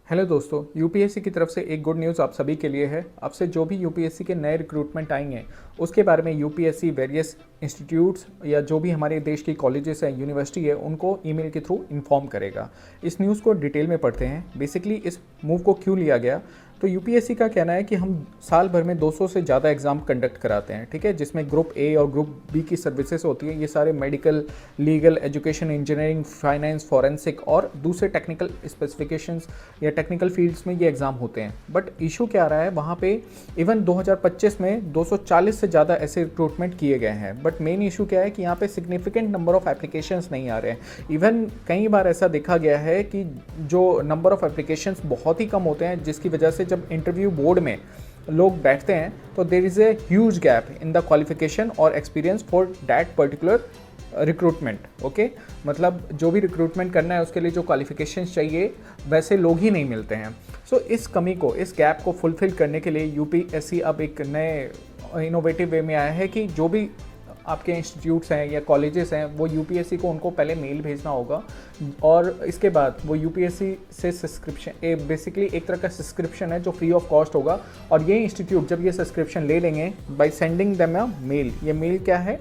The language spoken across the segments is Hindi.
हेलो दोस्तों, यूपीएससी की तरफ से एक गुड न्यूज़ आप सभी के लिए है। आपसे जो भी यूपीएससी के नए रिक्रूटमेंट आएंगे उसके बारे में यूपीएससी वेरियस इंस्टीट्यूट्स या जो भी हमारे देश की कॉलेजेस हैं, यूनिवर्सिटी है, उनको ईमेल के थ्रू इन्फॉर्म करेगा। इस न्यूज़ को डिटेल में पढ़ते हैं। बेसिकली इस मूव को क्यों लिया गया, तो यूपीएससी का कहना है कि हम साल भर में 200 से ज़्यादा एग्ज़ाम कंडक्ट कराते हैं, ठीक है, जिसमें ग्रुप ए और ग्रुप बी की सर्विसेज होती है। ये सारे medical, legal, education, engineering, finance, forensic और दूसरे टेक्निकल स्पेसिफिकेशंस या टेक्निकल फील्ड्स में ये एग्ज़ाम होते हैं। बट इशू क्या आ रहा है, वहाँ पे इवन 2025 में 240 से ज़्यादा ऐसे रिक्रूटमेंट किए गए हैं। बट मेन इशू क्या है कि यहाँ पे सिग्निफिकेंट नंबर ऑफ एप्लीकेशंस नहीं आ रहे हैं। इवन कई बार ऐसा देखा गया है कि जो नंबर ऑफ एप्लीकेशंस बहुत ही कम होते हैं, जिसकी वजह से जब इंटरव्यू बोर्ड में लोग बैठते हैं तो there is a huge gap in the qualification और experience for that particular recruitment. Okay, मतलब जो भी रिक्रूटमेंट करना है उसके लिए जो क्वालिफिकेशंस चाहिए वैसे लोग ही नहीं मिलते हैं। सो इस कमी को, इस गैप को फुलफिल करने के लिए यूपीएससी अब एक नए इनोवेटिव वे में आया है कि जो भी आपके इंस्टीट्यूट्स हैं या कॉलेजेस हैं वो यूपीएससी को उनको पहले मेल भेजना होगा और इसके बाद वो यूपीएससी से सब्सक्रिप्शन, बेसिकली एक तरह का सब्सक्रिप्शन है जो फ्री ऑफ कॉस्ट होगा। और ये इंस्टीट्यूट जब ये सब्सक्रिप्शन ले लेंगे by sending them a mail, ये मेल क्या है,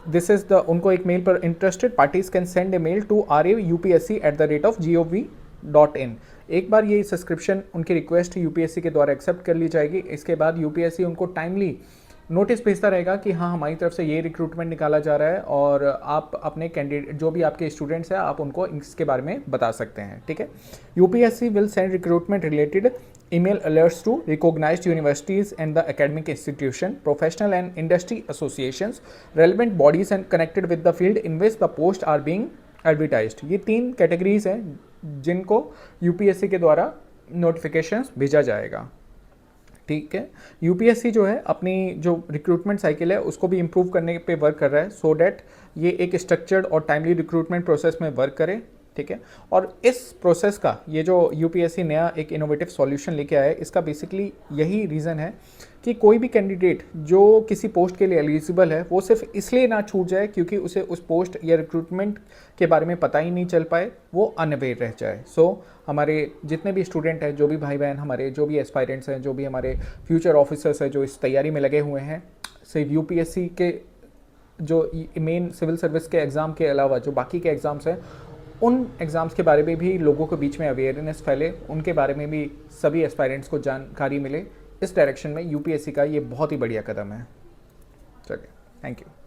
दिस इज द, उनको एक मेल पर interested parties can send a mail to raupsc@gov.in। एक बार ये सब्सक्रिप्शन उनकी रिक्वेस्ट यूपीएससी के द्वारा एक्सेप्ट कर ली जाएगी। इसके बाद यूपीएससी उनको टाइमली नोटिस भेजता रहेगा कि हाँ, हमारी तरफ से ये रिक्रूटमेंट निकाला जा रहा है और आप अपने कैंडिडेट, जो भी आपके स्टूडेंट्स हैं, आप उनको इसके बारे में बता सकते हैं, ठीक है। UPSC will send recruitment related email alerts to recognized universities and the academic institution, professional and industry associations, relevant bodies and connected with the field in which the posts are being advertised। ये 3 कैटेगरीज हैं जिनको यूपीएससी के द्वारा नोटिफिकेशंस भेजा जाएगा, ठीक है। यूपीएससी जो है अपनी जो रिक्रूटमेंट साइकिल है उसको भी इम्प्रूव करने पे वर्क कर रहा है, सो डैट ये एक स्ट्रक्चर्ड और टाइमली रिक्रूटमेंट प्रोसेस में वर्क करे, ठीक है। और इस प्रोसेस का ये जो यूपीएससी नया एक इनोवेटिव सॉल्यूशन लेके आया है, इसका बेसिकली यही रीज़न है कि कोई भी कैंडिडेट जो किसी पोस्ट के लिए एलिजिबल है वो सिर्फ इसलिए ना छूट जाए क्योंकि उसे उस पोस्ट या रिक्रूटमेंट के बारे में पता ही नहीं चल पाए, वो अनअवेयर रह जाए। सो हमारे जितने भी स्टूडेंट हैं, जो भी भाई बहन हमारे, जो भी एस्पायरेंट्स हैं, जो भी हमारे फ्यूचर ऑफिसर्स हैं जो इस तैयारी में लगे हुए हैं, सिर्फ यूपीएससी के जो मेन सिविल सर्विस के एग्ज़ाम के अलावा जो बाकी के एग्ज़ाम्स हैं, उन एग्ज़ाम्स के बारे में भी लोगों के बीच में अवेयरनेस फैले, उनके बारे में भी सभी एस्पायरेंट्स को जानकारी मिले। इस डायरेक्शन में यूपीएससी का ये बहुत ही बढ़िया कदम है। चलिए, थैंक यू।